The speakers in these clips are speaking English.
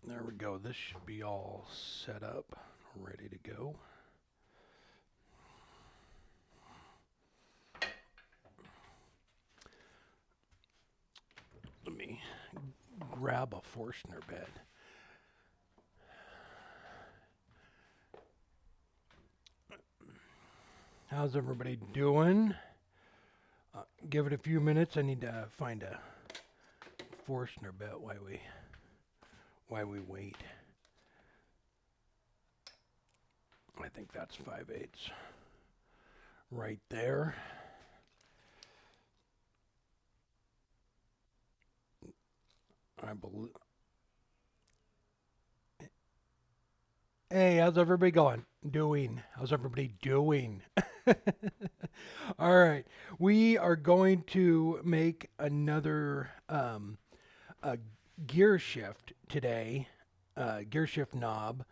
There we go. This should be all set up, ready to go. Let me grab a Forstner bed. How's everybody doing? Give it a few minutes. I need to find a Forstner bed while we wait. I think that's 5/8 right there. I believe. Hey, how's everybody going? How's everybody doing? All right, we are going to make another a gear shift today, gear shift knob.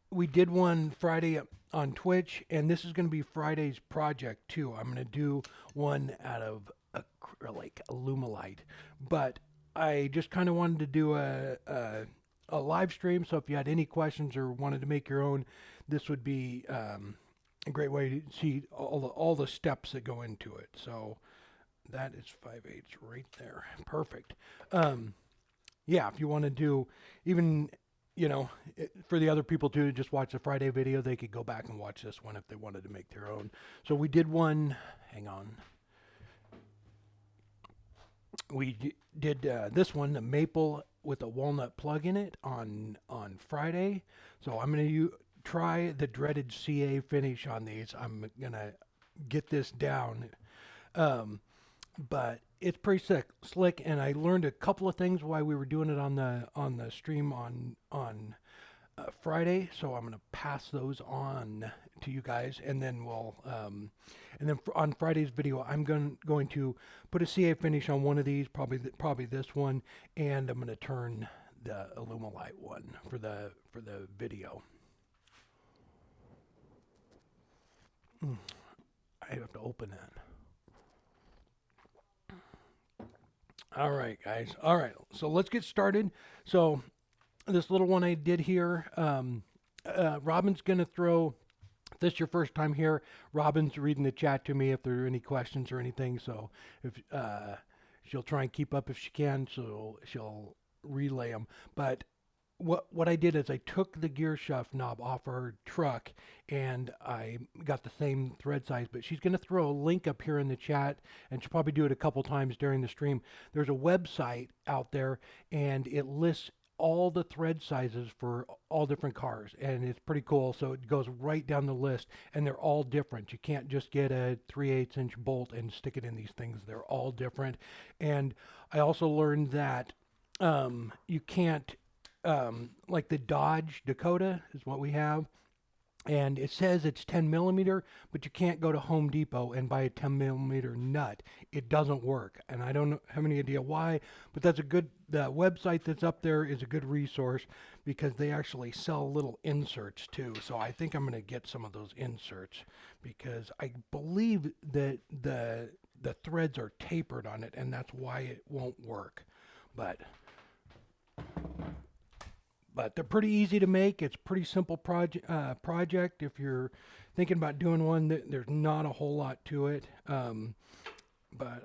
We did one Friday on Twitch, and this is going to be Friday's project too. I'm going to do one out of acrylic, aluminite, but I just kind of wanted to do a live stream. So if you had any questions or wanted to make your own, this would be a great way to see all the steps that go into it. So that is 5/8 right there. Perfect. Yeah, if you want to do even, for the other people too, just watch the Friday video, they could go back and watch this one if they wanted to make their own. So we did one, hang on. We did this one, the maple with a walnut plug in it on Friday. So I'm going to try the dreaded CA finish on these. I'm going to get this down. But it's pretty slick, and I learned a couple of things while we were doing it on the stream on Friday. So I'm going to pass those on to you guys, and then on Friday's video, I'm going to put a CA finish on one of these, probably this one, and I'm going to turn the Illumilite one for the video. I have to open that. All right, guys. All right, so let's get started. So this little one I did here, Robin's going to throw, if this is your first time here, Robin's reading the chat to me if there are any questions or anything. So if she'll try and keep up if she can, so she'll relay them. But what I did is I took the gear shaft knob off her truck and I got the same thread size, but she's going to throw a link up here in the chat, and she'll probably do it a couple times during the stream. There's a website out there and it lists all the thread sizes for all different cars, and it's pretty cool. So it goes right down the list, and they're all different. You can't just get a 3/8 inch bolt and stick it in these things. They're all different. And I also learned that you can't like the Dodge Dakota is what we have, and it says it's 10 millimeter, but you can't go to Home Depot and buy a 10 millimeter nut. It doesn't work, and I don't have any idea why, but the website that's up there is a good resource because they actually sell little inserts too. So I think I'm going to get some of those inserts because I believe that the threads are tapered on it, and that's why it won't work. But they're pretty easy to make. It's a pretty simple project. If you're thinking about doing one, there's not a whole lot to it. But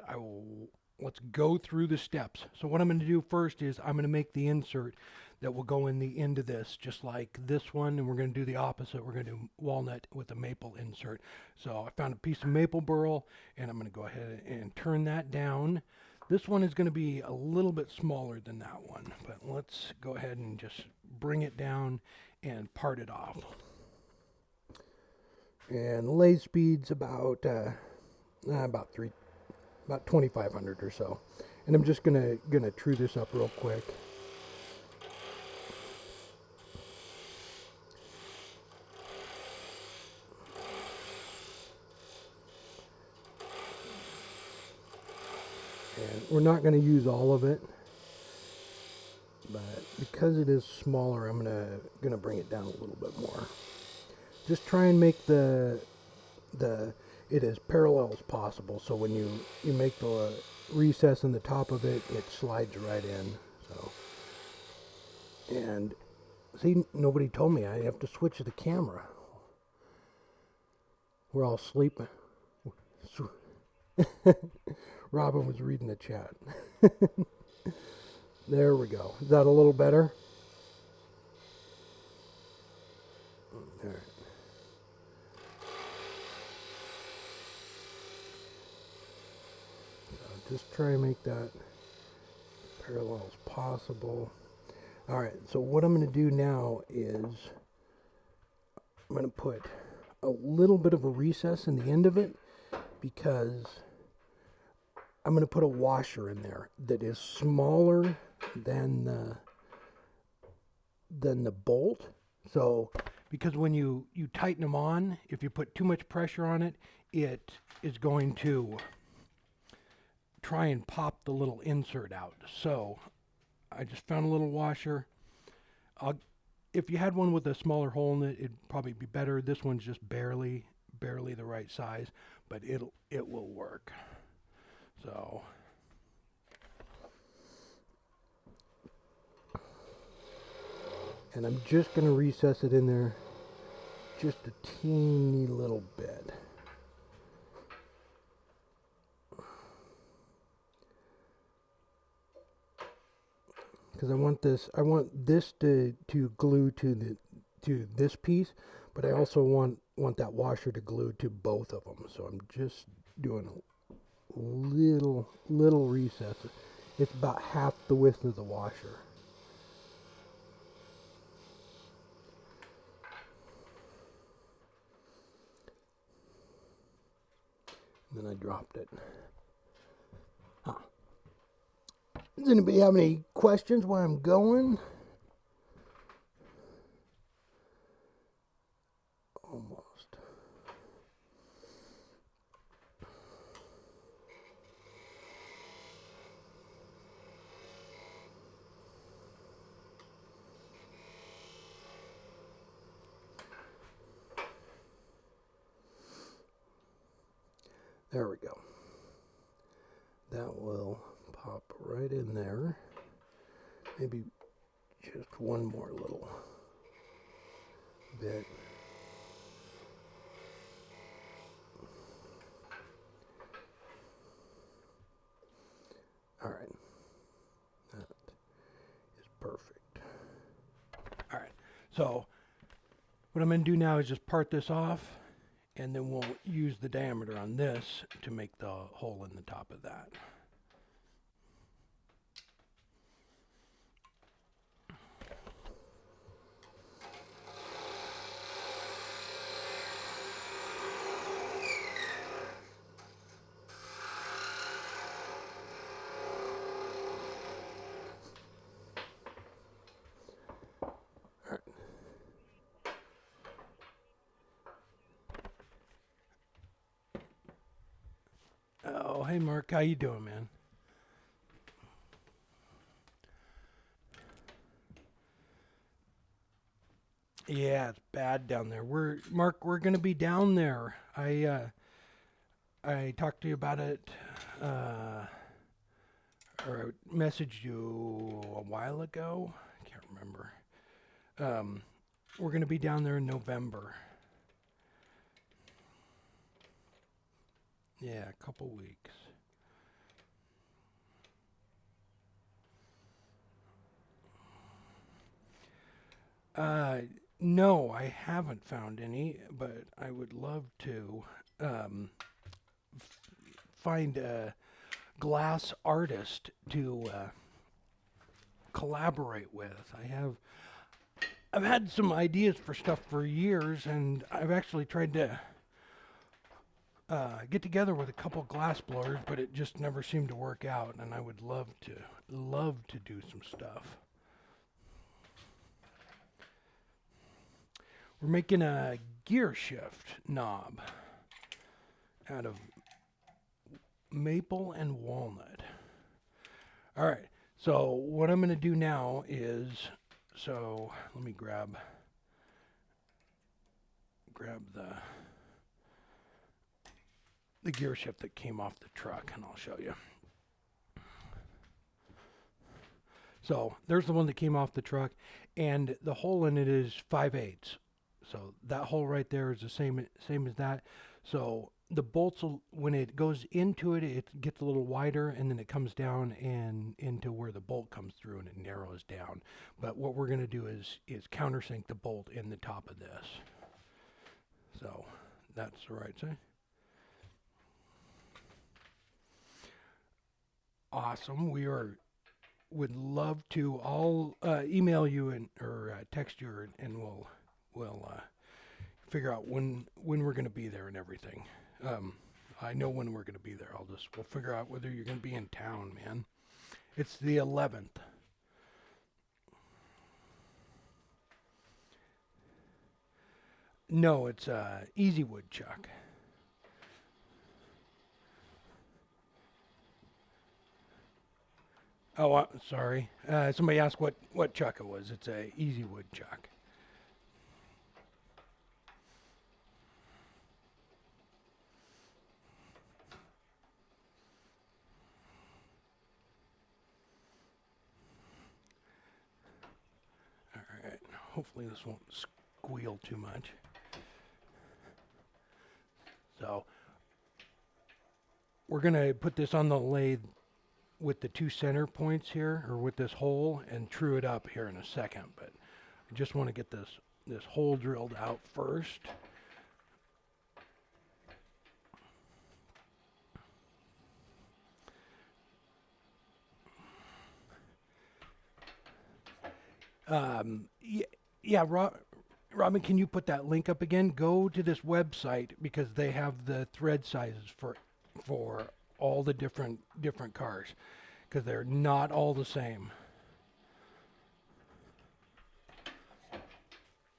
let's go through the steps. So what I'm going to do first is I'm going to make the insert that will go in the end of this, just like this one. And we're going to do the opposite. We're going to do walnut with a maple insert. So I found a piece of maple burl, and I'm going to go ahead and turn that down. This one is going to be a little bit smaller than that one, but let's go ahead and just bring it down and part it off. And the lathe speed's about 2,500 or so. And I'm just gonna true this up real quick. And we're not going to use all of it, but because it is smaller, I'm gonna bring it down a little bit more. Just try and make it as parallel as possible, so when you make the recess in the top of it, it slides right in. So And see, nobody told me I have to switch the camera. We're all sleeping. Robin was reading the chat. There we go. Is that a little better? All right. So just try and make that parallel as possible. All right, so what I'm going to do now is I'm going to put a little bit of a recess in the end of it because I'm going to put a washer in there that is smaller than the bolt. So because when you tighten them on, if you put too much pressure on it, it is going to try and pop the little insert out. So I just found a little washer. If you had one with a smaller hole in it, it'd probably be better. This one's just barely the right size, but it will work. So and I'm just going to recess it in there just a teeny little bit. Because I want this to glue to this piece, but I also want that washer to glue to both of them. So I'm just doing a little recess. It's about half the width of the washer. And then I dropped it. Does anybody have any questions where I'm going? Almost. There we go. That will pop right in there. Maybe just one more little bit. All right. That is perfect. All right. So what I'm going to do now is just part this off, and then we'll use the diameter on this to make the hole in the top of that. Oh, hey Mark, how you doing, man? Yeah, it's bad down there. Mark, we're gonna be down there. I talked to you about it, or I messaged you a while ago. I can't remember. We're gonna be down there in November. Yeah, a couple weeks. No, I haven't found any, but I would love to find a glass artist to collaborate with. I've had some ideas for stuff for years, and I've actually tried to get together with a couple glass blowers, but it just never seemed to work out. And I would love to do some stuff. We're making a gear shift knob out of maple and walnut. All right. So what I'm going to do now is, so let me grab the gear shift that came off the truck, and I'll show you. So there's the one that came off the truck, and the hole in it is 5/8. So that hole right there is the same as that. So the bolts when it goes into it, it gets a little wider, and then it comes down and into where the bolt comes through, and it narrows down. But what we're going to do is countersink the bolt in the top of this. So that's the right side. Awesome. Would love to. I'll email you or text you, and we'll figure out when we're going to be there and everything. I know when we're going to be there. We'll figure out whether you're going to be in town, man. It's the 11th. No, it's Easy Wood Chuck. Oh, sorry. Somebody asked what chuck it was. It's a Easy Wood Chuck. All right. Hopefully this won't squeal too much. So we're gonna put this on the lathe with the two center points here, or with this hole, and true it up here in a second. But I just want to get this hole drilled out first. Yeah, Robin, can you put that link up again? Go to this website because they have the thread sizes for all the different cars, because they're not all the same.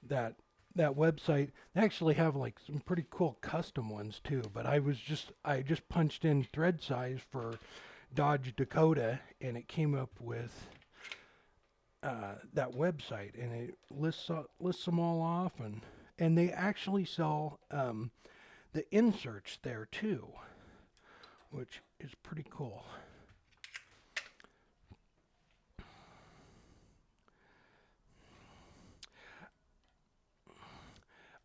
That that website, they actually have like some pretty cool custom ones too. But I just punched in thread size for Dodge Dakota, and it came up with that website, and it lists them all off, and they actually sell the inserts there too, which is pretty cool.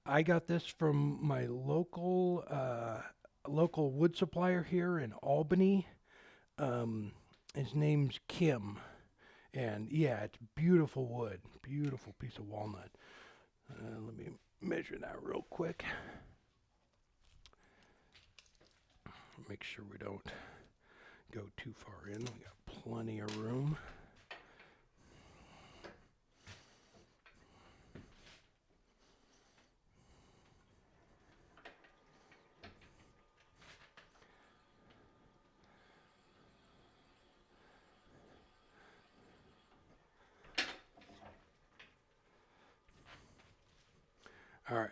I got this from my local wood supplier here in Albany. His name's Kim, and yeah, it's beautiful wood, beautiful piece of walnut. Let me measure that real quick. Make sure we don't go too far in. We got plenty of room. All right,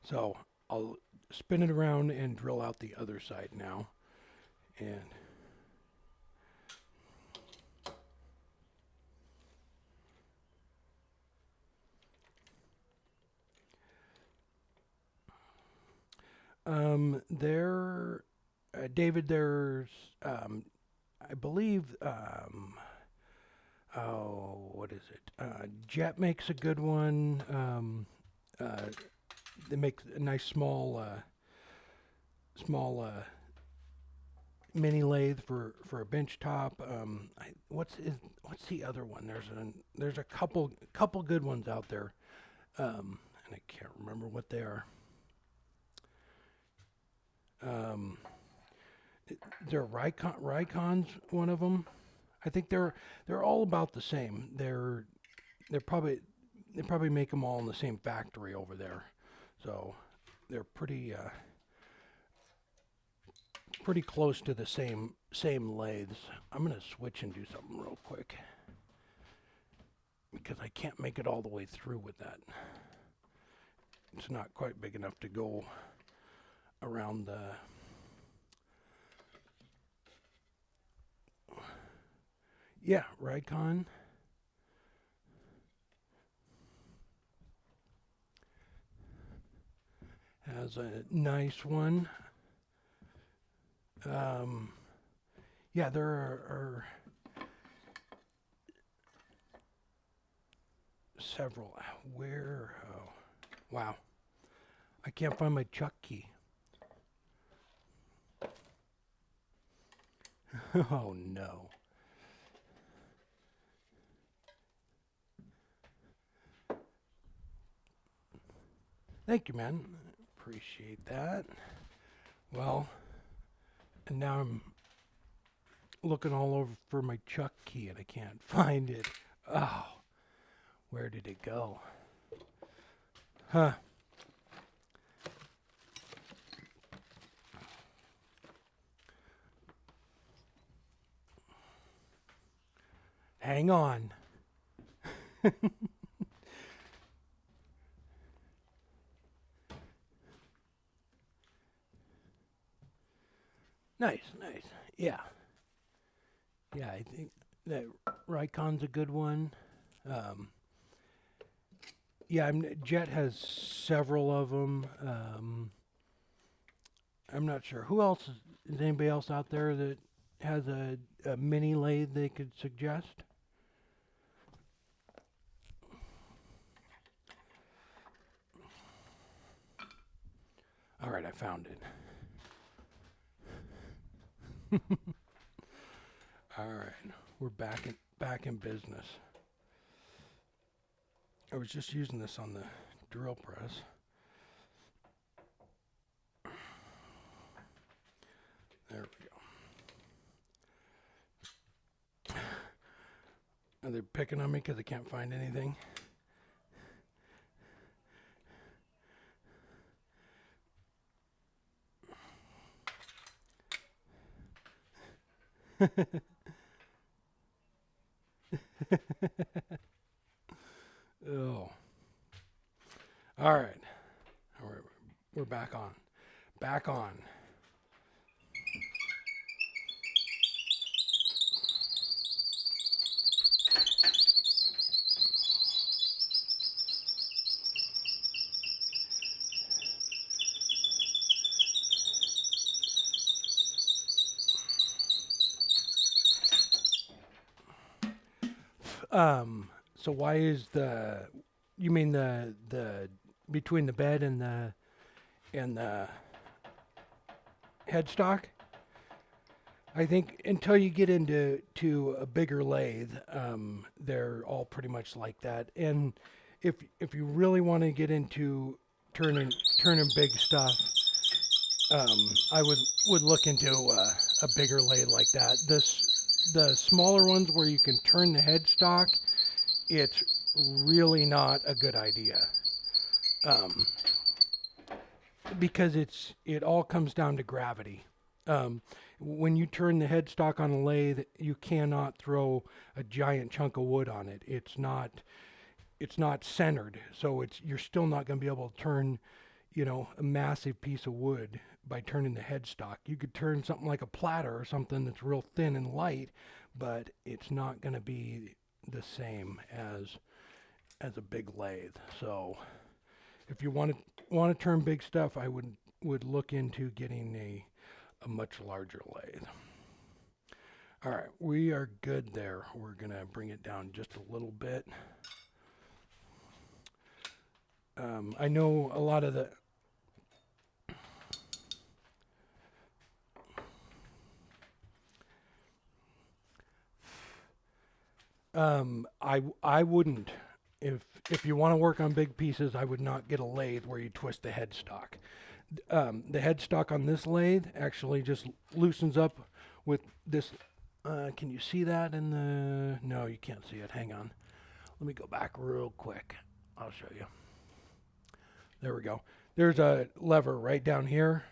so I'll spin it around and drill out the other side now. And there, David, there's, I believe, oh, what is it? Jet makes a good one. They make a nice small mini lathe for a bench top. What's the other one? There's a couple good ones out there, and I can't remember what they are. They're Rycon's one of them. I think they're all about the same. They're probably they probably make them all in the same factory over there, so they're pretty close to the same lathes. I'm gonna switch and do something real quick because I can't make it all the way through with that. It's not quite big enough to go around the. Yeah, Raycon. Has a nice one. Yeah, there are several. Where? Oh, wow. I can't find my chuck key. Oh no. Thank you, man. Appreciate that. Well, and now I'm looking all over for my chuck key and I can't find it. Oh, where did it go? Huh. Hang on. Nice, nice. Yeah. Yeah, I think that Rycon's a good one. Um, yeah, Jet has several of them. I'm not sure. Who else is anybody else out there that has a mini lathe they could suggest? All right, I found it. All right, we're back in business. I was just using this on the drill press. There we go. Are they picking on me because I can't find anything? Oh. All right. We're back on. Back on. So why is you mean the between the bed and the headstock? I think until you get into a bigger lathe, they're all pretty much like that. And if you really want to get into turning big stuff, I would look into a bigger lathe like that. The smaller ones where you can turn the headstock, it's really not a good idea. Um, because it all comes down to gravity. When you turn the headstock on a lathe, you cannot throw a giant chunk of wood on it. It's not centered, so you're still not going to be able to turn, a massive piece of wood by turning the headstock. You could turn something like a platter or something that's real thin and light, but it's not going to be the same as a big lathe. So if you want to turn big stuff, I would look into getting a much larger lathe. All right, we are good there. We're gonna bring it down just a little bit. I know a lot of the I wouldn't. If you want to work on big pieces, I would not get a lathe where you twist the headstock. The headstock on this lathe actually just loosens up with this. Can you see that in the? No, you can't see it. Hang on. Let me go back real quick. I'll show you. There we go. There's a lever right down here.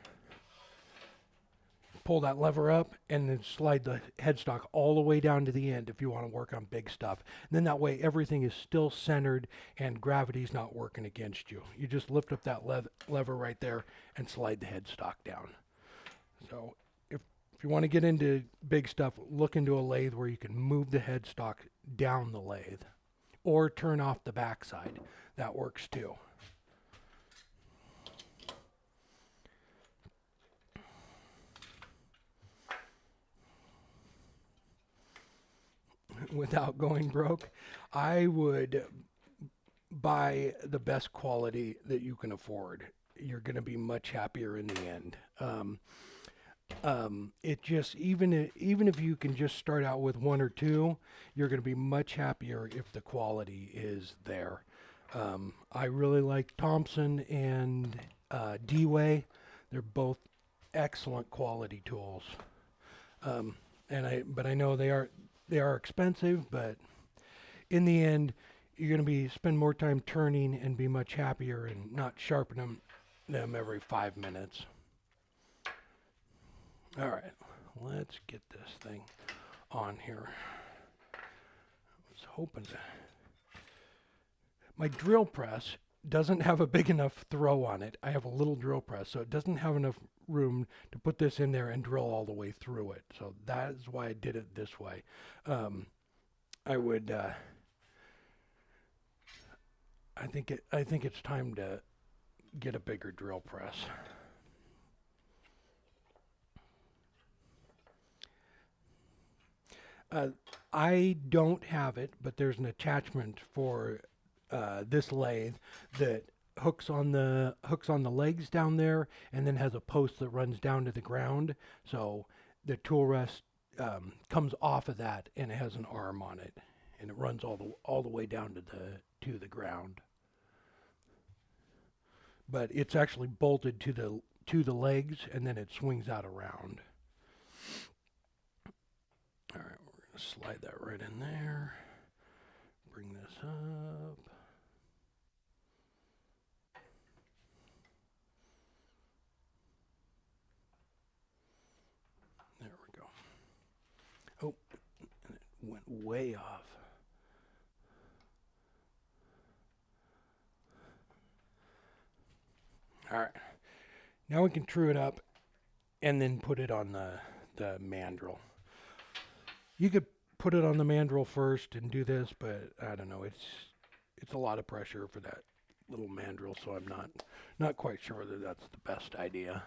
Pull that lever up and then slide the headstock all the way down to the end if you want to work on big stuff. And then that way everything is still centered and gravity's not working against you. You just lift up that lever right there and slide the headstock down. So if you want to get into big stuff, look into a lathe where you can move the headstock down the lathe or turn off the backside. That works too. Without going broke, I would buy the best quality that you can afford. You're going to be much happier in the end. It just even if you can just start out with one or two, you're going to be much happier if the quality is there. I really like Thompson and D-Way. They're both excellent quality tools. But I know they are expensive, but in the end, you're going to be spend more time turning and be much happier and not sharpen them every 5 minutes. All right, let's get this thing on here. I was hoping to. My drill press doesn't have a big enough throw on it. I have a little drill press, so it doesn't have enough room to put this in there and drill all the way through it. So that is why I did it this way. I would. I think it's time to get a bigger drill press. I don't have it, but there's an attachment for this lathe that hooks on the legs down there, and then has a post that runs down to the ground. So the tool rest comes off of that, and it has an arm on it, and it runs all the way down to the ground. But it's actually bolted to the legs, and then it swings out around. All right, we're gonna slide that right in there. Bring this up. There we go. Oh, and it went way off. All right. Now we can true it up and then put it on the mandrel. You could put it on the mandrel first and do this, but I don't know. It's a lot of pressure for that little mandrel, so I'm not quite sure that that's the best idea.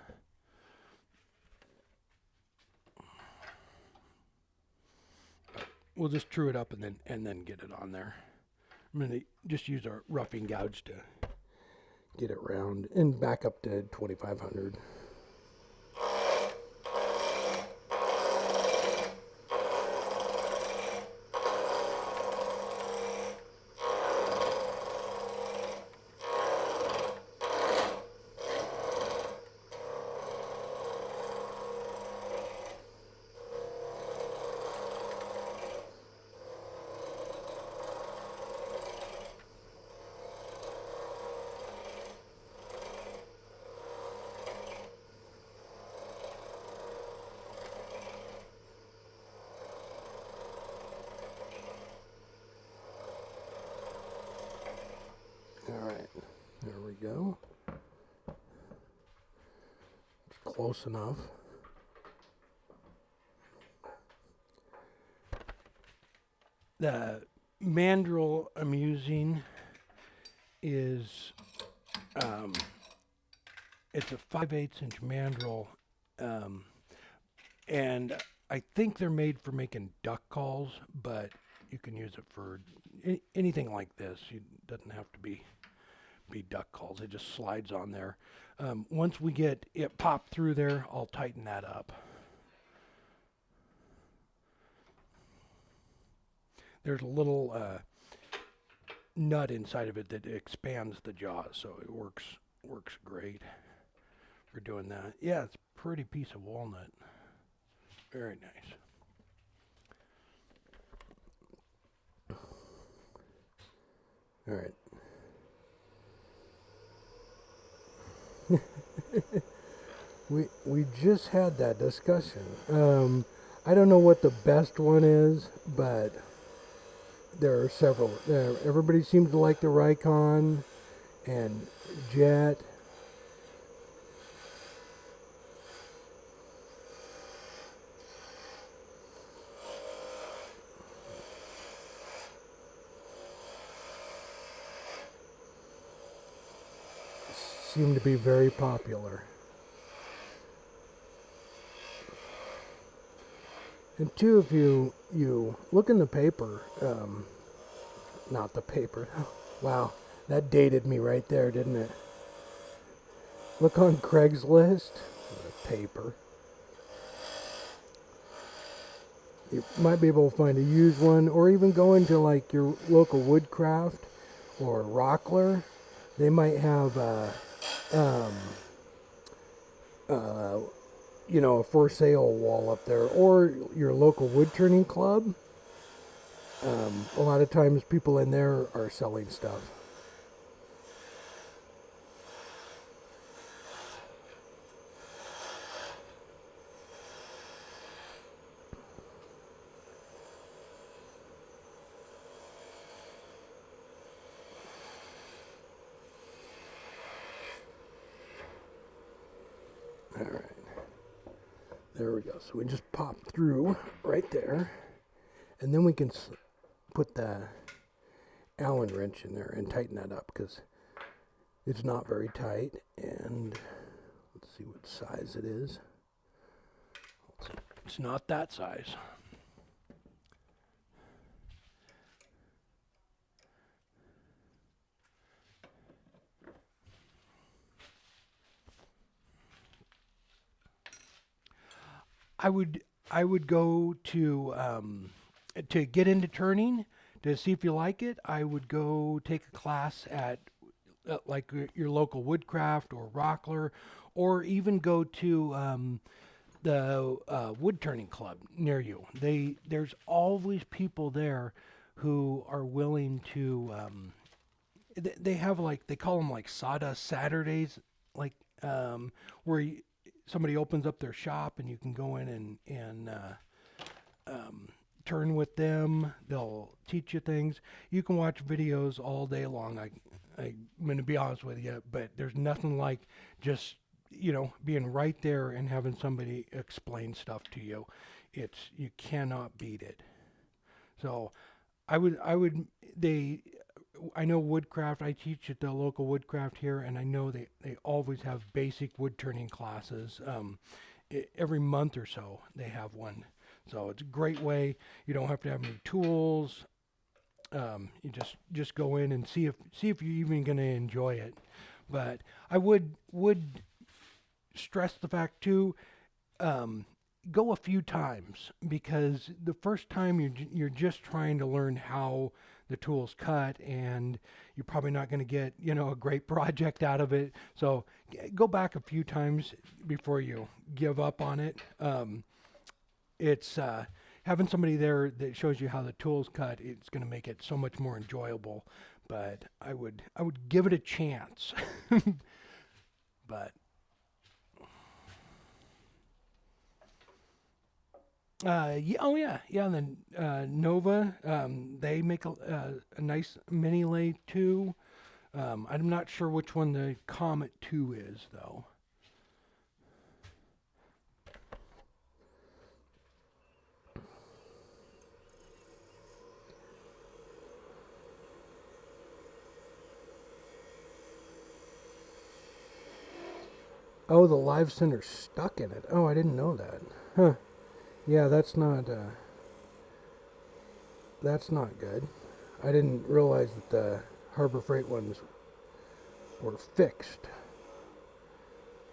But we'll just true it up and then get it on there. I'm gonna just use our roughing gouge to get it round and back up to 2500. All right, there we go. It's close enough. The mandrel I'm using is it's a 5/8 inch mandrel, and I think they're made for making duck calls, but you can use it for anything like this. It doesn't have to be duck calls. It just slides on there. Once we get it popped through there, I'll tighten that up. There's a little nut inside of it that expands the jaws, so it works great for doing that. Yeah, it's a pretty piece of walnut. Very nice. All right. we just had that discussion. I don't know what the best one is, but there are several. Everybody seems to like the Rikon and Jet. Seem to be very popular. And two, if you look in the paper, not the paper, wow, That dated me right there, didn't it? Look on Craigslist. Paper. You might be able to find a used one, or even go into like your local Woodcraft or Rockler. They might have, a for sale wall up there, or your local woodturning club. A lot of times people in there are selling stuff. All right. There we go. So we just pop through right there. And then we can put the Allen wrench in there and tighten that up because it's not very tight. And let's see what size it is. It's not that size. I would go to get into turning to see if you like it. I would go take a class at like your local Woodcraft or Rockler, or even go to the wood turning club near you. There's always people there who are willing to. They have like they call them like sawdust Saturdays, like where somebody opens up their shop and you can go in and turn with them. They'll teach you things. You can watch videos all day long. I'm going to be honest with you, but there's nothing like just being right there and having somebody explain stuff to you. You cannot beat it. So they I know Woodcraft. I teach at the local Woodcraft here, and I know they always have basic wood turning classes. Every month or so, they have one. So it's a great way. You don't have to have any tools. You just go in and see if you're even going to enjoy it. But I would stress the fact too. Go a few times, because the first time you're just trying to learn how the tools cut, and you're probably not going to get a great project out of it. So go back a few times before you give up on it. It's having somebody there that shows you how the tools cut. It's going to make it so much more enjoyable. But I would give it a chance. But yeah, oh yeah, yeah. And then Nova, they make a nice mini lathe too. I'm not sure which one the Comet 2 is though. Oh, the live center's stuck in it. Oh, I didn't know that. Huh. Yeah, that's not good. I didn't realize that the Harbor Freight ones were fixed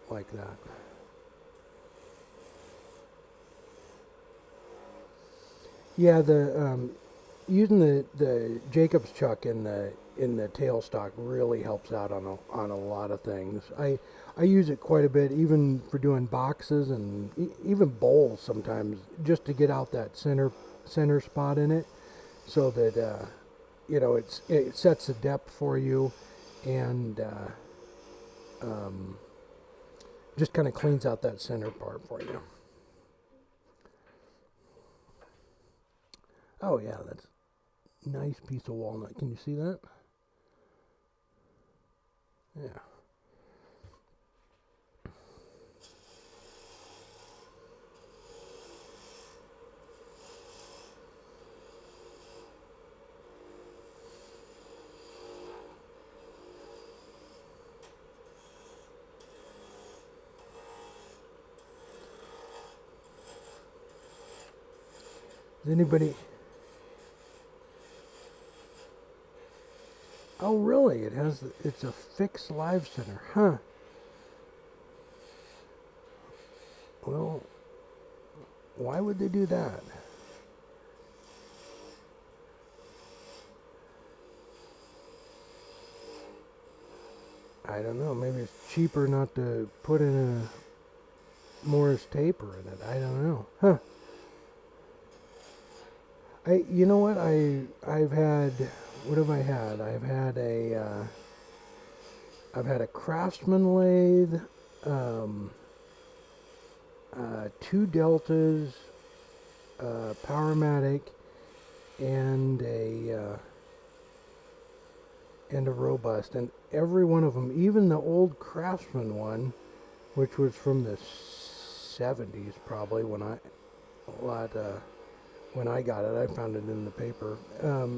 like that. Yeah, the using the Jacobs chuck in the tailstock really helps out on a lot of things. I use it quite a bit, even for doing boxes and even bowls sometimes, just to get out that center spot in it, so that it sets the depth for you, and just kind of cleans out that center part for you. Oh yeah, that's a nice piece of walnut. Can you see that? Yeah. Does anybody? Oh, really? It's a fixed live center, huh? Well, why would they do that? I don't know. Maybe it's cheaper not to put in a Morris taper in it. I don't know. Huh. You know what? I've had, what have I had? I've had a Craftsman lathe, um, two Deltas, Powermatic, and a Robust, and every one of them, even the old Craftsman one, which was from the 70s probably lot, when I got it, I found it in the paper.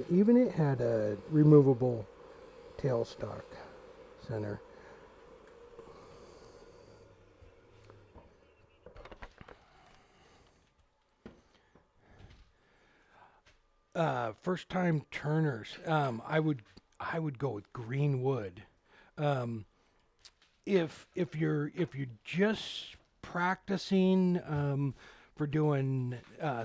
Even it had a removable tailstock center. First time turners. I would go with green wood. Um, if you're just practicing for doing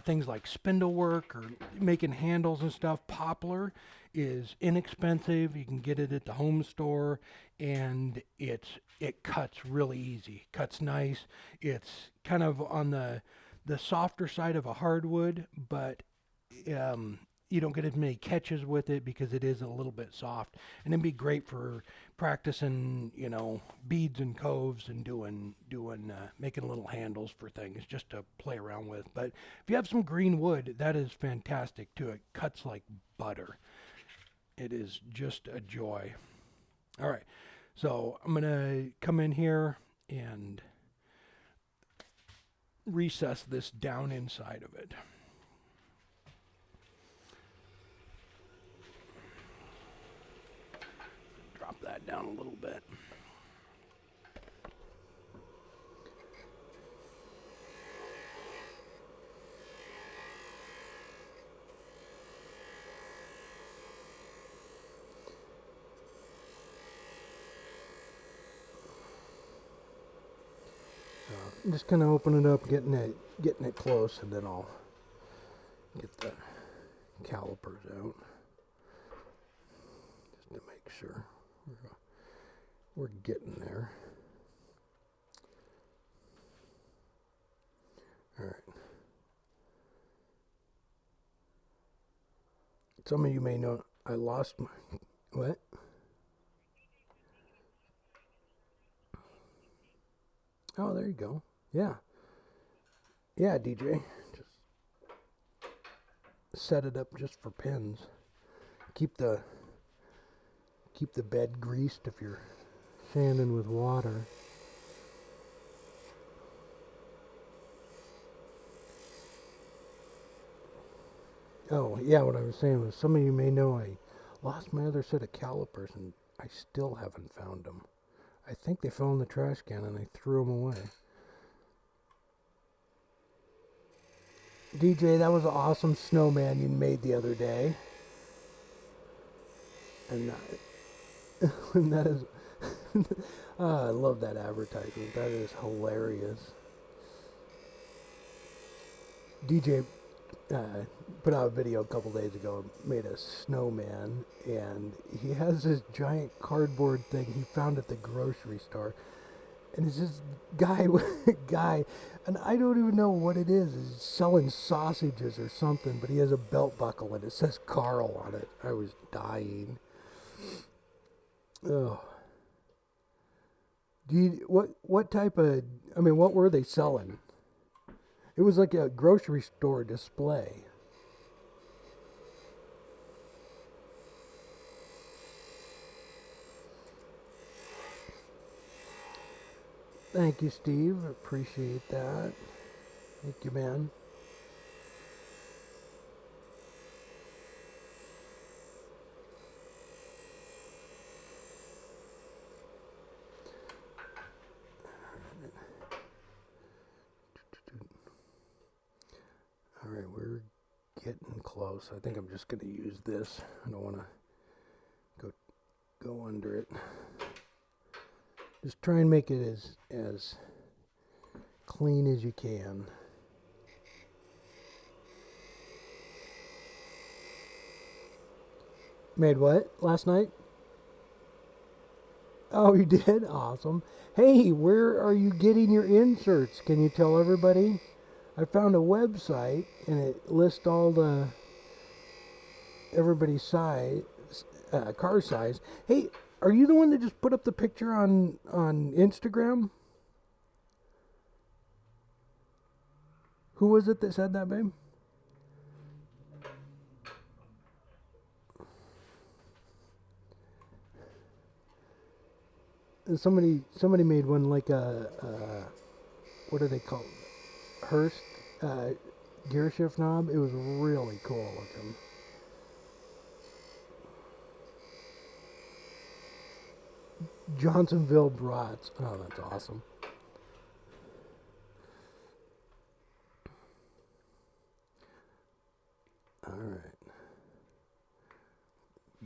things like spindle work or making handles and stuff, poplar is inexpensive. You can get it at the home store, and it cuts really easy. Cuts nice. It's kind of on the softer side of a hardwood, but um, you don't get as many catches with it because it is a little bit soft, and it'd be great for practicing, beads and coves and doing making little handles for things just to play around with. But if you have some green wood, that is fantastic too. It cuts like butter. It is just a joy. All right, so I'm gonna come in here and recess this down inside of it. Drop that down a little bit. I'm just kind of open it up, getting it close, and then I'll get the calipers out just to make sure we're getting there. All right. Some of you may know I lost my what? Oh, there you go. Yeah, yeah, DJ. Just set it up just for pins. Keep the keep the bed greased if you're sanding with water. Oh, yeah, what I was saying was some of you may know I lost my other set of calipers and I still haven't found them. I think they fell in the trash can and I threw them away. DJ, that was an awesome snowman you made the other day. And, and that is, I love that advertisement. That is hilarious. DJ put out a video a couple days ago, made a snowman, and he has this giant cardboard thing he found at the grocery store. And it's this guy, and I don't even know what it is. He's selling sausages or something, but he has a belt buckle and it says Carl on it. I was dying. Oh, what type of? I mean, what were they selling? It was like a grocery store display. Thank you, Steve. Appreciate that. Thank you, man. All right, we're getting close. I think I'm just going to use this. I don't want to go go under it. Just try and make it as clean as you can. Made what last night? Oh, you did? Awesome. Hey, where are you getting your inserts? Can you tell everybody? I found a website and it lists all the everybody's size, car size. Hey, are you the one that just put up the picture on Instagram? Who was it that said that, babe? Somebody made one like a what do they call it? Hurst gear shift knob. It was really cool looking. Johnsonville brats. Oh, that's awesome. All right.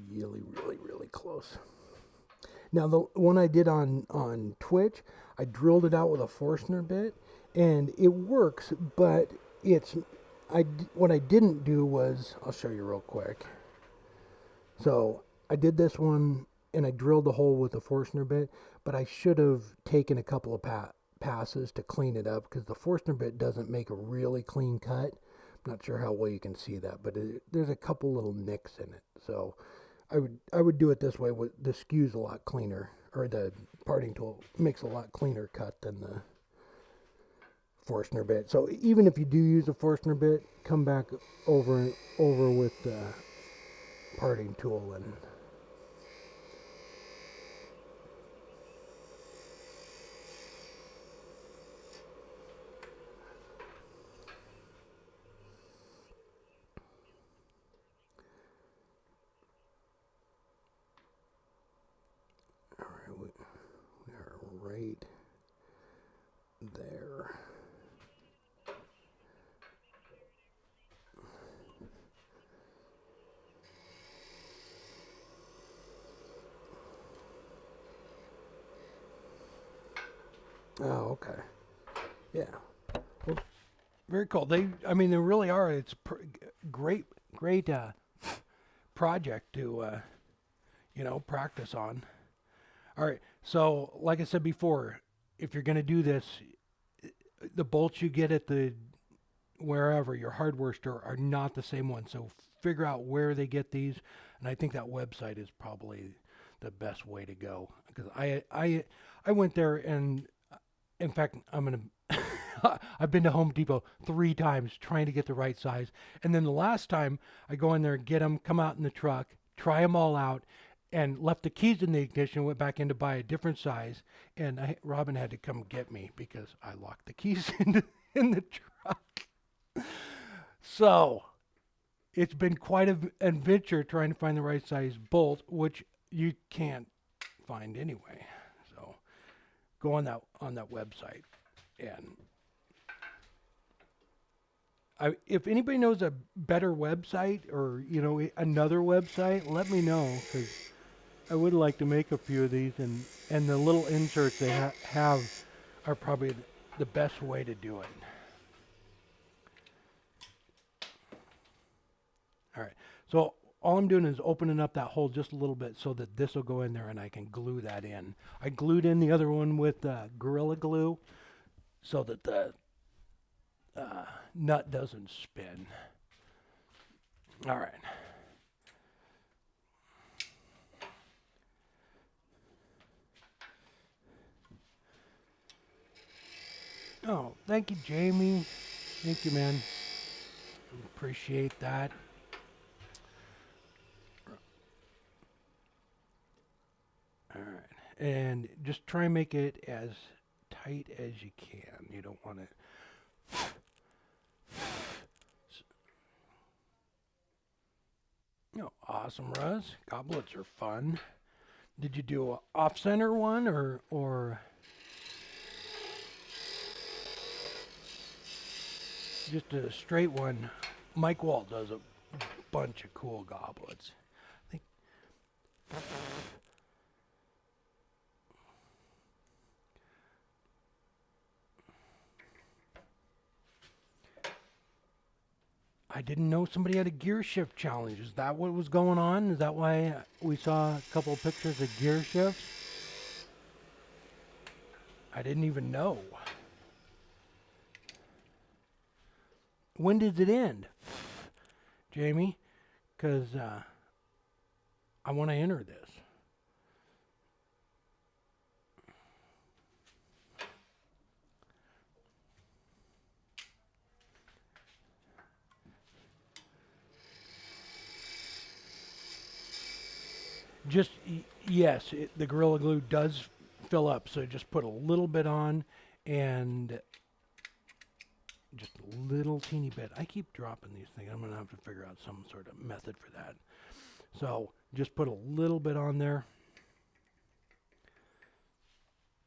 Really close. Now the one I did on Twitch, I drilled it out with a Forstner bit, and it works. But what I didn't do was, I'll show you real quick. So I did this one, and I drilled the hole with a Forstner bit, but I should have taken a couple of passes to clean it up because the Forstner bit doesn't make a really clean cut. I'm not sure how well you can see that, but there's a couple little nicks in it. So I would do it this way. The skew's a lot cleaner, or the parting tool makes a lot cleaner cut than the Forstner bit. So even if you do use a Forstner bit, come back over with the parting tool and we are right there. Oh, okay. Yeah. Well, very cool. They really are. It's great project to practice on. All right. So, like I said before, if you're going to do this, the bolts you get at the wherever your hardware store are not the same one. So figure out where they get these, and I think that website is probably the best way to go because I went there, and in fact I've been to Home Depot 3 times trying to get the right size, and then the last time I go in there, get them, come out in the truck, try them all out, and left the keys in the ignition, went back in to buy a different size, and Robin had to come get me because I locked the keys in the truck. So it's been quite an adventure trying to find the right size bolt, which you can't find anyway. So go on that website, and if anybody knows a better website or another website, let me know because I would like to make a few of these, and the little inserts they have are probably the best way to do it. All right, so all I'm doing is opening up that hole just a little bit so that this will go in there and I can glue that in. I glued in the other one with Gorilla Glue so that the nut doesn't spin. All right. Oh, thank you, Jamie. Thank you, man. Appreciate that. All right. And just try and make it as tight as you can. You don't want it. Awesome, Russ. Goblets are fun. Did you do a off-center one or just a straight one? Mike Walt does a bunch of cool goblets. I think I didn't know somebody had a gear shift challenge. Is that what was going on? Is that why we saw a couple of pictures of gear shifts? I didn't even know. When does it end, Jamie? Because I want to enter this. Just, yes, the Gorilla Glue does fill up, so just put a little bit on and just a little teeny bit. I keep dropping these things. I'm going to have to figure out some sort of method for that. So just put a little bit on there.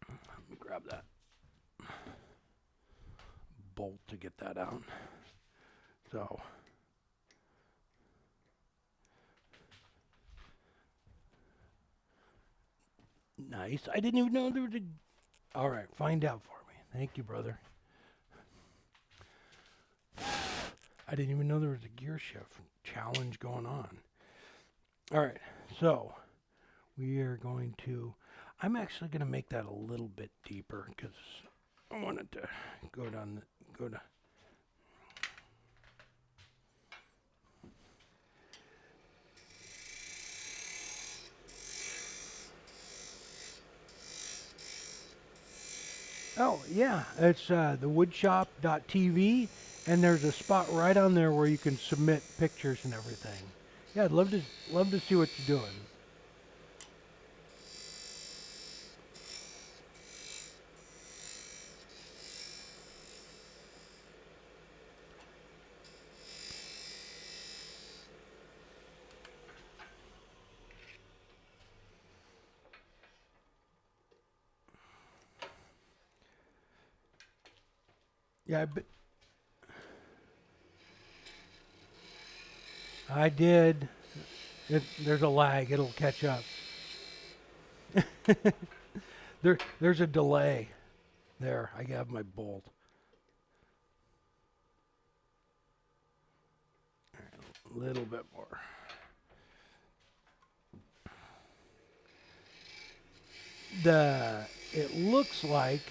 Let me grab that bolt to get that out. So nice. I didn't even know there was a... All right, find out for me. Thank you, brother. I didn't even know there was a gear shift challenge going on. All right, so we are going to... I'm actually going to make that a little bit deeper because I want it to go down, go to... Oh, yeah, it's thewoodshop.tv, and there's a spot right on there where you can submit pictures and everything. Yeah, I'd love to see what you're doing. Yeah, I did. There's a lag. It'll catch up. There's a delay. There, I have my bolt. A little bit more. It looks like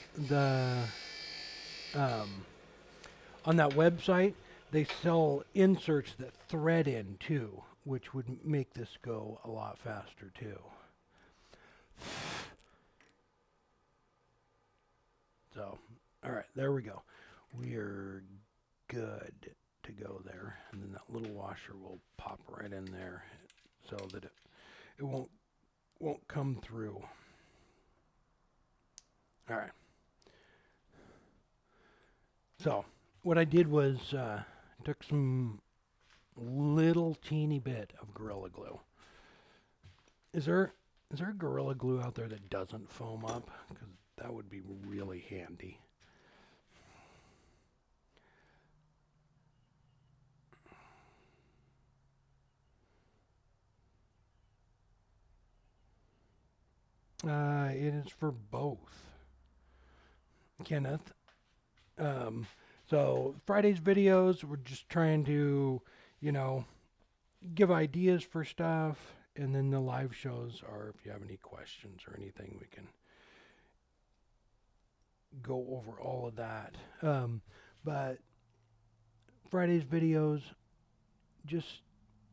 on that website they sell inserts that thread in too, which would make this go a lot faster too. So, all right, there we go. We are good to go there, and then that little washer will pop right in there, so that it won't come through. All right. So what I did was took some little teeny bit of Gorilla Glue. Is there Gorilla Glue out there that doesn't foam up? Because that would be really handy. It is for both, Kenneth. So Friday's videos, we're just trying to, give ideas for stuff, and then the live shows are if you have any questions or anything, we can go over all of that. But Friday's videos, just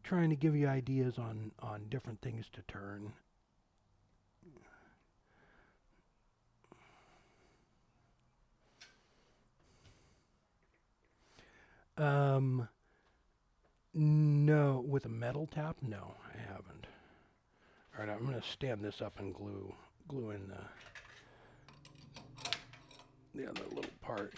trying to give you ideas on different things to turn. No, with a metal tap? No, I haven't. All right, I'm going to stand this up and glue in the other little part.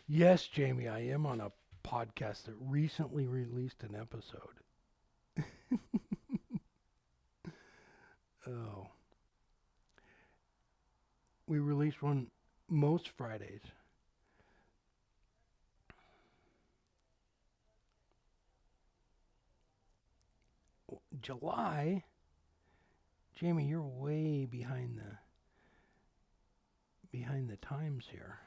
Yes, Jamie, I am on a podcast that recently released an episode. Oh. We release one most Fridays. July? Jamie, you're way behind the times here.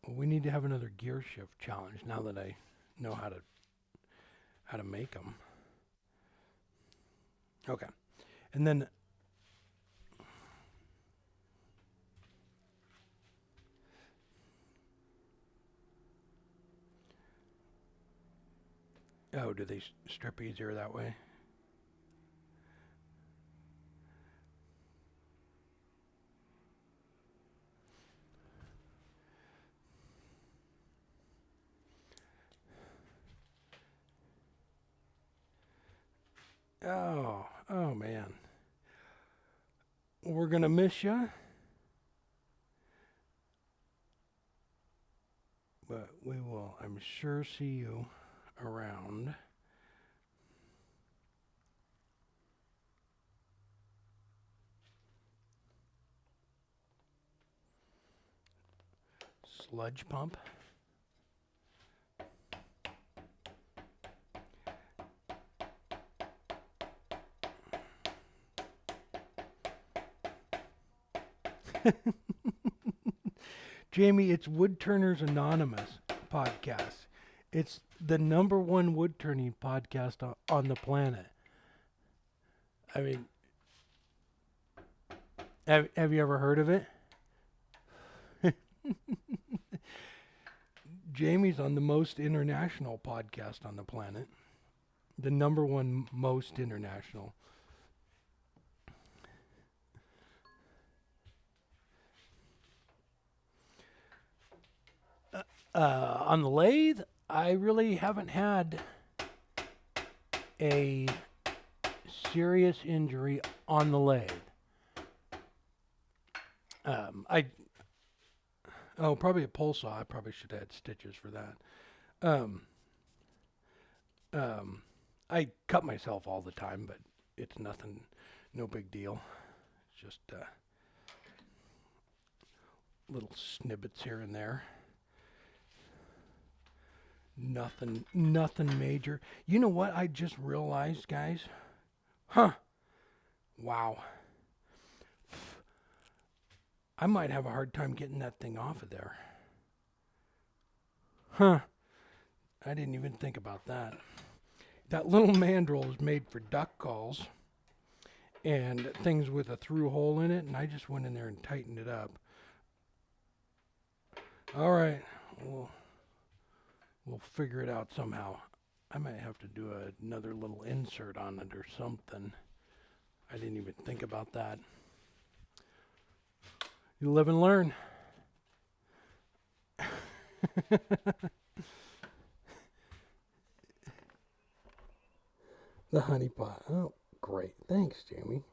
Well, we need to have another gear shift challenge now that I know how to make them. Okay. And then oh, do they strip easier that way? Oh man. We're going to miss you. But we will, I'm sure, see you around. Sludge pump. Jamie, it's Woodturners Anonymous podcast. It's the #1 woodturning podcast on the planet. I mean, have you ever heard of it? Jamie's on the most international podcast on the planet. The #1 most international. On the lathe, I really haven't had a serious injury on the lathe. Probably a pole saw. I probably should have had stitches for that. I cut myself all the time, but it's nothing, no big deal. It's just little snippets here and there. Nothing major. You know what I just realized, guys? Wow. I might have a hard time getting that thing off of there. I didn't even think about that. That little mandrel is made for duck calls and things with a through hole in it, and I just went in there and tightened it up. All right. We'll figure it out somehow. I might have to do another little insert on it or something. I didn't even think about that. You live and learn. The honey pot. Oh, great. Thanks, Jamie.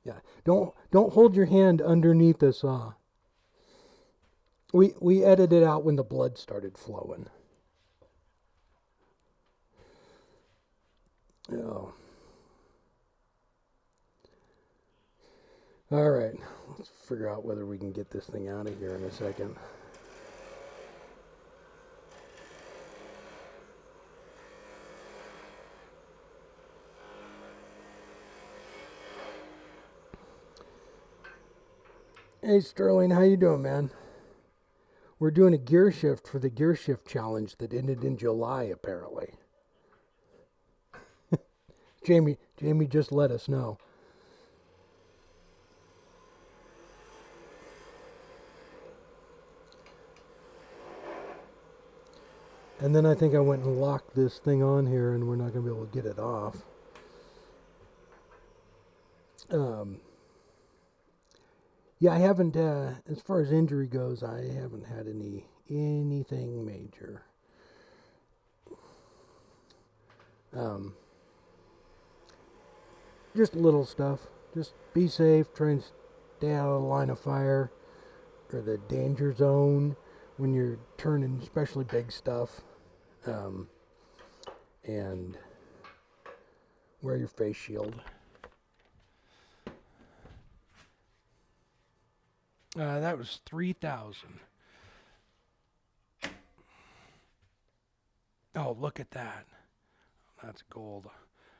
Yeah. Don't hold your hand underneath the saw. We edited out when the blood started flowing. Oh. All right. Let's figure out whether we can get this thing out of here in a second. Hey Sterling, how you doing, man? We're doing a gear shift for the gear shift challenge that ended in July, apparently. Jamie just let us know. And then I think I went and locked this thing on here, and we're not going to be able to get it off. Yeah, I haven't, as far as injury goes, I haven't had anything major. Just little stuff. Just be safe, try and stay out of the line of fire or the danger zone when you're turning, especially big stuff. And wear your face shield. That was 3,000. Oh, look at that. That's gold.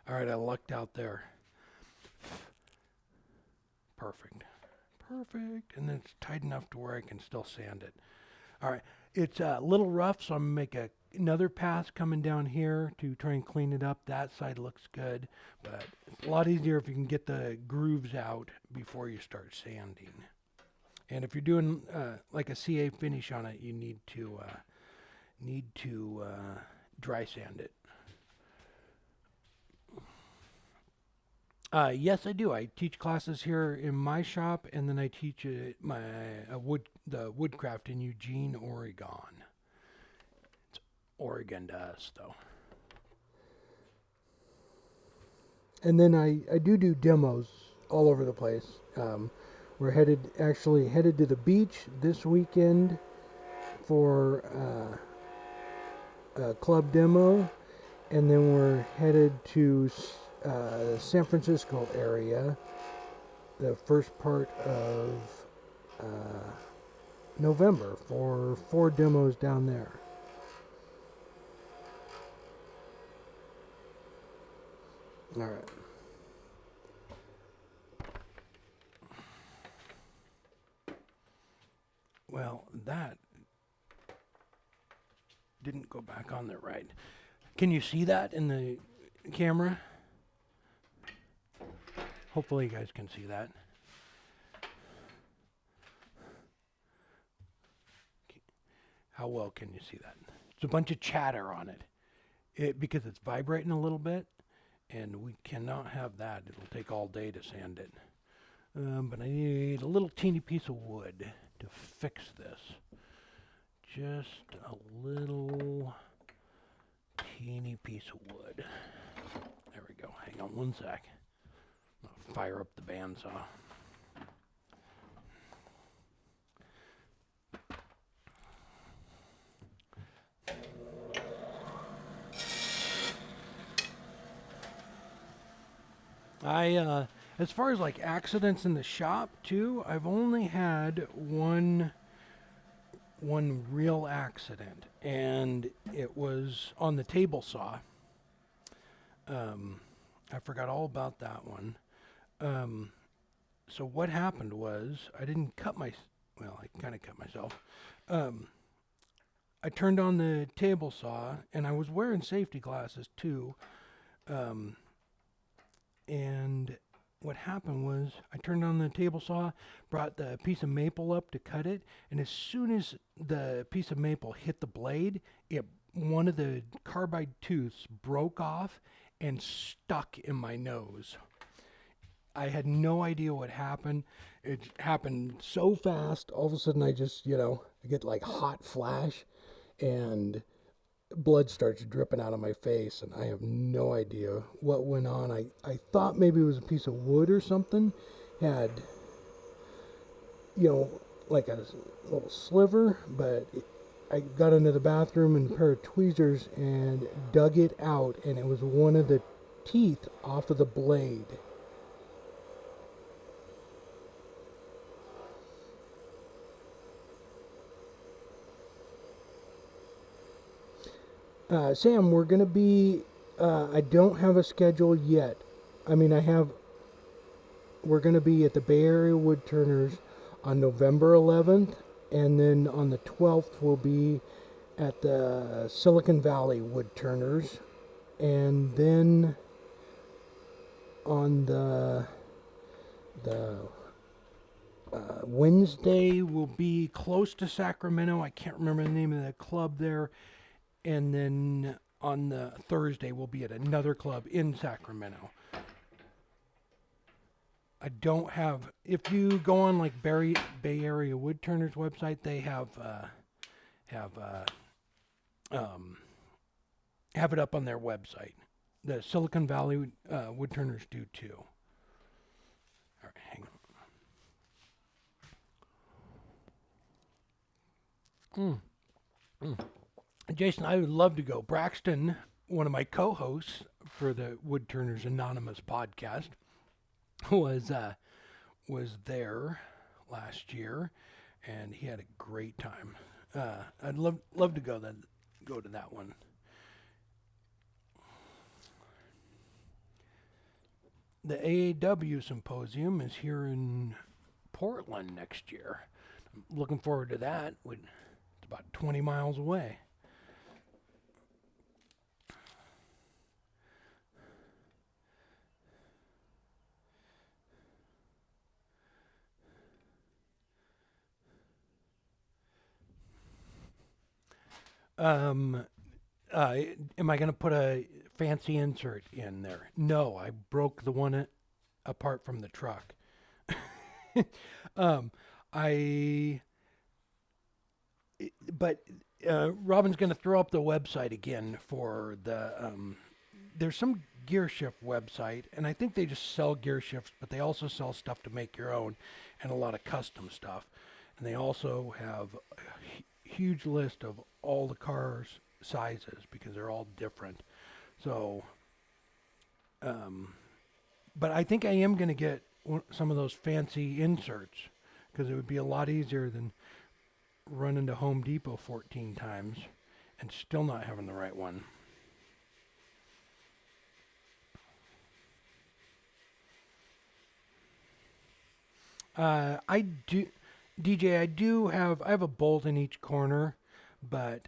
All right, I lucked out there. Perfect. Perfect. And then it's tight enough to where I can still sand it. All right. It's a little rough, so I'm going to make another pass coming down here to try and clean it up. That side looks good, but it's a lot easier if you can get the grooves out before you start sanding. And if you're doing like a CA finish on it, you need to dry sand it. Yes, I do. I teach classes here in my shop, and then I teach the woodcraft in Eugene, Oregon. It's Oregon to us, though. And then I do demos all over the place. We're actually headed to the beach this weekend for a club demo, and then we're headed to the San Francisco area the first part of November for 4 demos down there. All right. Well, that didn't go back on there right. Can you see that in the camera? Hopefully you guys can see that. How well can you see that? It's a bunch of chatter on it. Because it's vibrating a little bit, and we cannot have that. It'll take all day to sand it. But I need a little teeny piece of wood to fix this. Just a little teeny piece of wood. There we go. Hang on one sec. I'll fire up the bandsaw. As far as like accidents in the shop too, I've only had one real accident, and it was on the table saw. I forgot all about that one. So what happened was I didn't well, I kind of cut myself. I turned on the table saw, and I was wearing safety glasses too. And what happened was I turned on the table saw, brought the piece of maple up to cut it, and as soon as the piece of maple hit the blade, one of the carbide tooths broke off and stuck in my nose. I had no idea what happened. It happened so fast. All of a sudden I just, I get like hot flash, and blood starts dripping out of my face, and I have no idea what went on. I thought maybe it was a piece of wood or something had, like a little sliver, but I got into the bathroom and a pair of tweezers and dug it out, and it was one of the teeth off of the blade. Sam, we're going to be, I don't have a schedule yet. I mean, we're going to be at the Bay Area Woodturners on November 11th, and then on the 12th we'll be at the Silicon Valley Woodturners, and then on the Wednesday we'll be close to Sacramento. I can't remember the name of the club there. And then on the Thursday, we'll be at another club in Sacramento. I don't have, if you go on like Bay Area Woodturners website, they have it up on their website. The Silicon Valley Woodturners do too. All right, hang on. Jason, I would love to go. Braxton, one of my co-hosts for the Woodturners Anonymous podcast, was there last year, and he had a great time. I'd love to go to that one. the AAW symposium is here in Portland next year. I'm looking forward to that. It's about 20 miles away. Um, am I going to put a fancy insert in there? No, I broke the one apart from the truck. um, I, but Robin's going to throw up the website again for the. There's some gear shift website, and I think they just sell gear shifts, but they also sell stuff to make your own, and a lot of custom stuff. And they also have a huge list of all the cars sizes because they're all different. So, but I think I am going to get some of those fancy inserts because it would be a lot easier than running to Home Depot 14 times and still not having the right one. I do, DJ. I have a bolt in each corner, but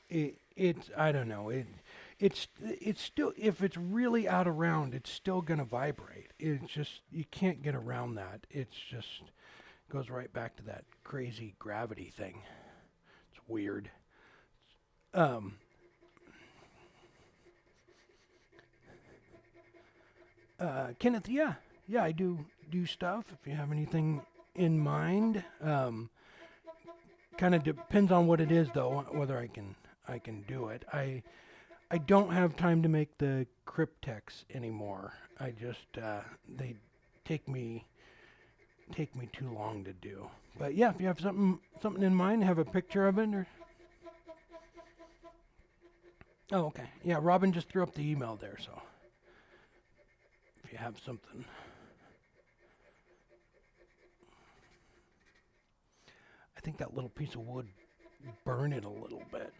it's I don't know. It's still, if it's really out of round, it's still gonna vibrate. It's just you can't get around that. It's just goes right back to that crazy gravity thing. It's weird. Um, Kenneth, yeah, I do stuff. If you have anything in mind, kind of depends on what it is, though, whether I can do it. I don't have time to make the cryptex anymore. I just they take me too long to do. But yeah, if you have something in mind, have a picture of it, or oh, okay, yeah. Robin just threw up the email there, so if you have something, I think that little piece of wood burn it a little bit.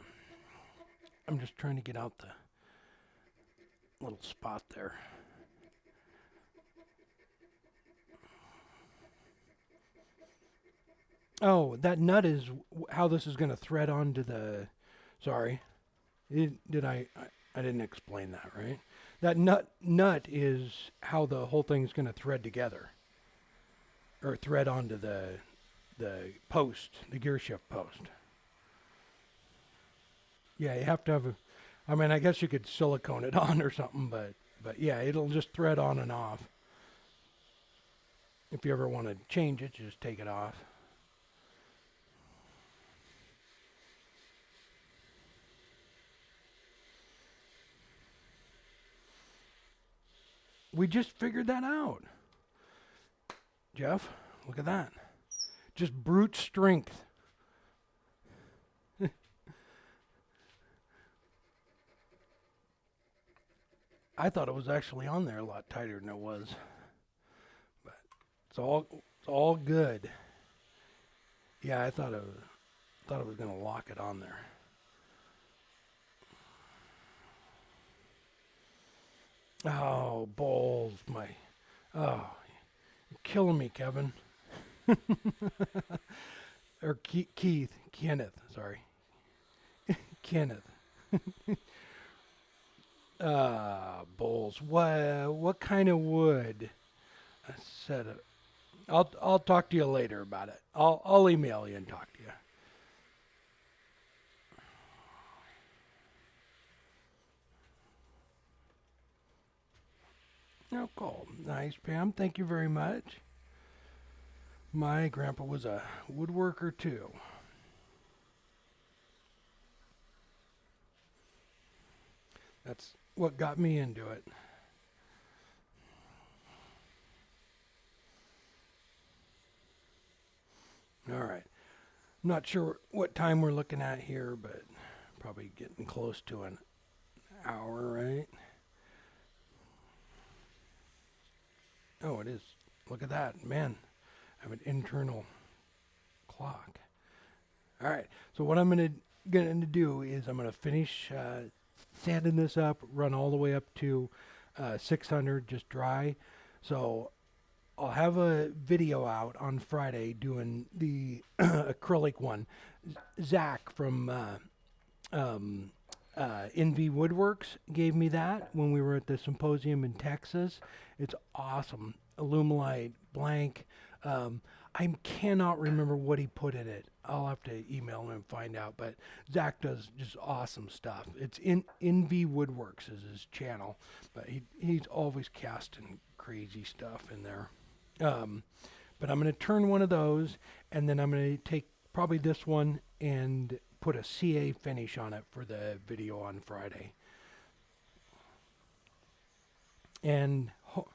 I'm just trying to get out the little spot there. Oh, that nut is how this is going to thread onto the. Sorry, did I didn't explain that right? That nut is how the whole thing's going to thread together, or thread onto the post, the gear shift post. Yeah, you have to have a. I mean, I guess you could silicone it on or something, but yeah, it'll just thread on and off. If you ever want to change it, you just take it off. We just figured that out. Jeff, look at that. Just brute strength. I thought it was actually on there a lot tighter than it was. But it's all good. Yeah, I thought it was gonna lock it on there. Oh, balls, oh, you're killing me, Kevin. Or Kenneth, sorry. Kenneth. Bowls. What kind of wood? I said it. I'll talk to you later about it. I'll email you and talk to you. Oh, cool. Nice, Pam. Thank you very much. My grandpa was a woodworker too. That's what got me into it. All right. I'm not sure what time we're looking at here, but probably getting close to an hour, right? Oh, it is. Look at that. Man, I have an internal clock. All right. So what I'm gonna do is I'm gonna finish sanding this up, run all the way up to 600, just dry. So I'll have a video out on Friday doing the acrylic one. Zach from um, NV Woodworks gave me that when we were at the symposium in Texas. It's awesome. Alumilite, blank. I cannot remember what he put in it. I'll have to email him and find out. But Zach does just awesome stuff. It's in NV Woodworks is his channel, but he's always casting crazy stuff in there. But I'm going to turn one of those, and then I'm going to take probably this one and put a CA finish on it for the video on Friday. And oh,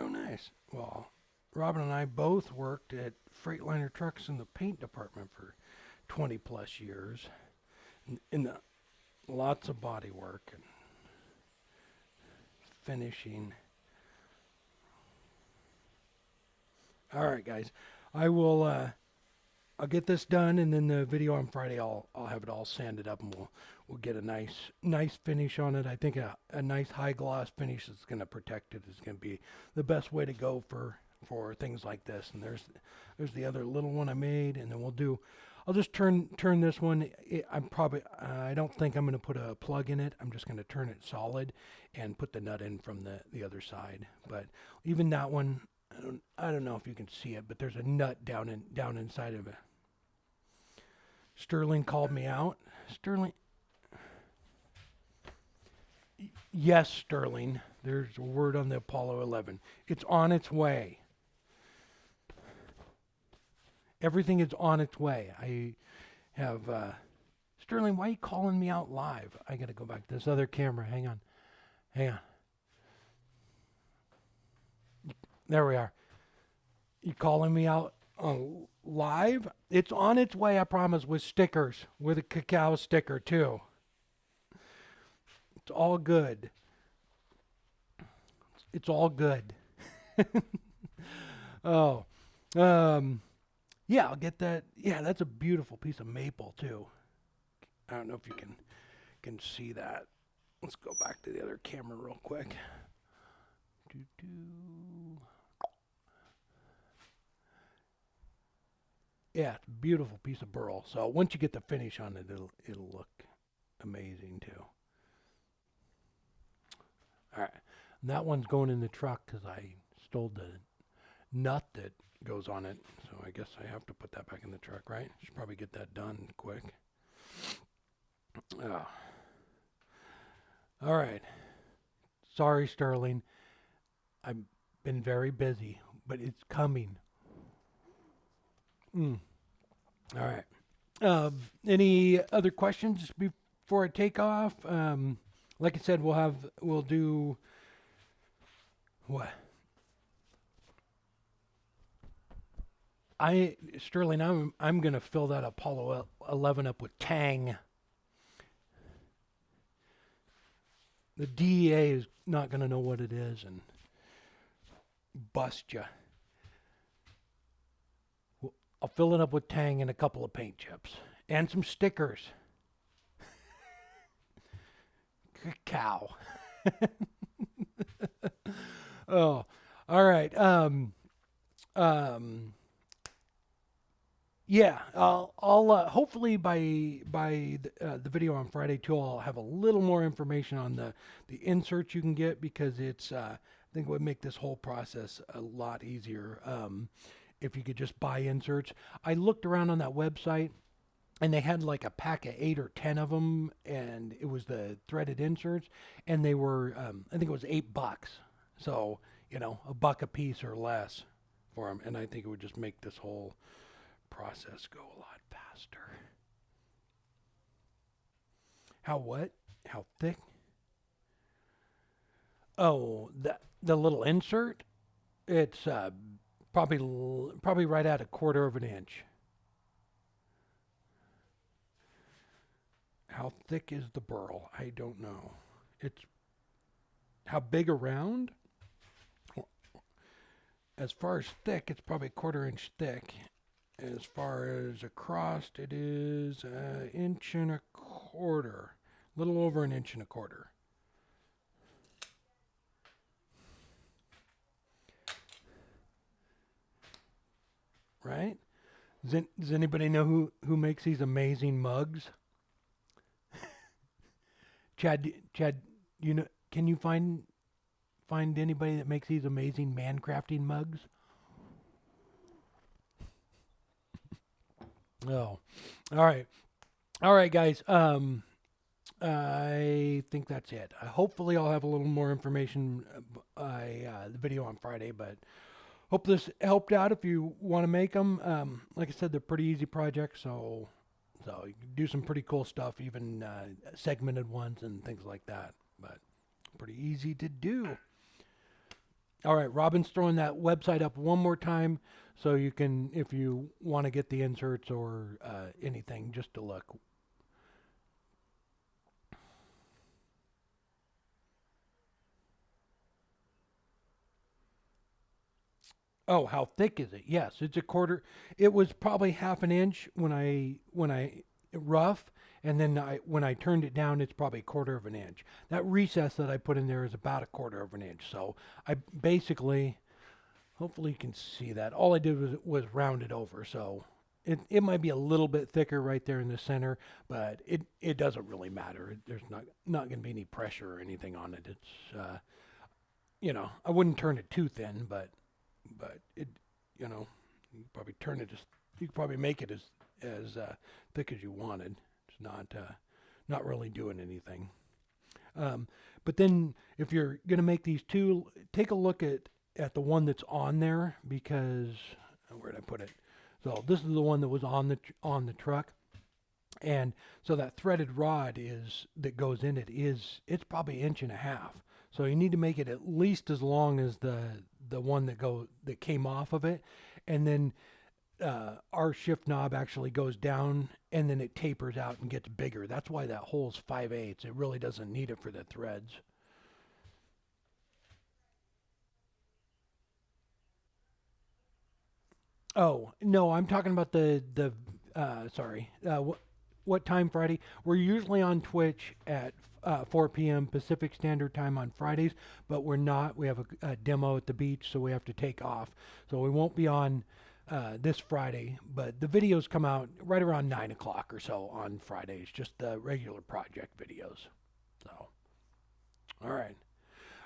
nice. Well, Robin and I both worked at Freightliner Trucks in the paint department for 20 plus years. In the lots of body work and finishing. All right, guys. I'll get this done, and then the video on Friday, I'll have it all sanded up, and we'll get a nice finish on it. I think a nice high gloss finish that's going to protect it is going to be the best way to go for things like this. And there's the other little one I made, and then I'll just turn this one. I don't think I'm going to put a plug in it. I'm just going to turn it solid and put the nut in from the other side. But even that one, I don't know if you can see it, but there's a nut down inside of it. Sterling called me out. Sterling. Yes, Sterling. There's a word on the Apollo 11. It's on its way. Everything is on its way. I have Sterling, why are you calling me out live? I got to go back to this other camera. Hang on. There we are. You calling me out live? It's on its way, I promise, with stickers, with a cacao sticker too. It's all good. It's all good. Oh, yeah, I'll get that. Yeah, that's a beautiful piece of maple too. I don't know if you can see that. Let's go back to the other camera real quick. Yeah, it's a beautiful piece of burl. So once you get the finish on it, it'll look amazing too. All right, and that one's going in the truck because I stole the nut that goes on it. So I guess I have to put that back in the truck, right? Should probably get that done quick. Oh. All right. Sorry, Sterling. I've been very busy, but it's coming. All right. Any other questions before I take off? Like I said, we'll do what? Sterling, I'm gonna fill that Apollo 11 up with Tang. The DEA is not gonna know what it is and bust you. I'll fill it up with Tang and a couple of paint chips and some stickers. Cacao. Oh, all right. Yeah, I'll hopefully by the video on Friday too, I'll have a little more information on the inserts you can get, because it's I think it would make this whole process a lot easier if you could just buy inserts. I looked around on that website, and they had like a pack of 8 or 10 of them, and it was the threaded inserts, and they were I think it was $8, so $1 a piece or less for them, and I think it would just make this whole process go a lot faster. How thick? Oh, the little insert. It's probably right at 1/4 of an inch. How thick is the burl? I don't know. It's how big around? As far as thick, it's probably 1/4 inch thick. As far as across, it is an inch and a quarter, a little over an inch and a quarter. Right? Does anybody know who makes these amazing mugs? Chad, you know, can you find anybody that makes these amazing man crafting mugs? Oh, all right, guys. I think that's it. Hopefully, I'll have a little more information the video on Friday, but hope this helped out if you want to make them. Like I said, they're pretty easy projects, so you can do some pretty cool stuff, even segmented ones and things like that. But pretty easy to do. All right, Robin's throwing that website up one more time, so you can, if you want to get the inserts or anything, just to look. Oh, how thick is it? Yes, it's a quarter. It was probably half an inch when I rough, and then when I turned it down, it's probably a quarter of an inch. That recess that I put in there is about a quarter of an inch. So I basically, hopefully you can see that. All I did was round it over. So it might be a little bit thicker right there in the center, but it doesn't really matter. There's not going to be any pressure or anything on it. It's I wouldn't turn it too thin, but it, you probably turn it as you could probably make it as thick as you wanted. It's not really doing anything. But then if you're gonna make these two, take a look at the one that's on there, because where did I put it? So this is the one that was on the truck. And so that threaded rod that goes in it's probably 1.5 inches. So you need to make it at least as long as the one that came off of it, and then our shift knob actually goes down and then it tapers out and gets bigger. That's why that hole's 5/8. It really doesn't need it for the threads. Oh no, I'm talking about the sorry. What time Friday? We're usually on Twitch at 4 p.m. Pacific Standard Time on Fridays, but we're not. We have a demo at the beach, so we have to take off. So we won't be on this Friday, but the videos come out right around 9 o'clock or so on Fridays, just the regular project videos. So, all right.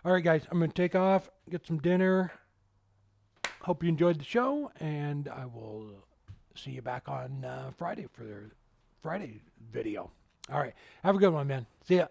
All right, guys, I'm going to take off, get some dinner. Hope you enjoyed the show, and I will see you back on Friday for the Friday video. All right. Have a good one, man. See ya.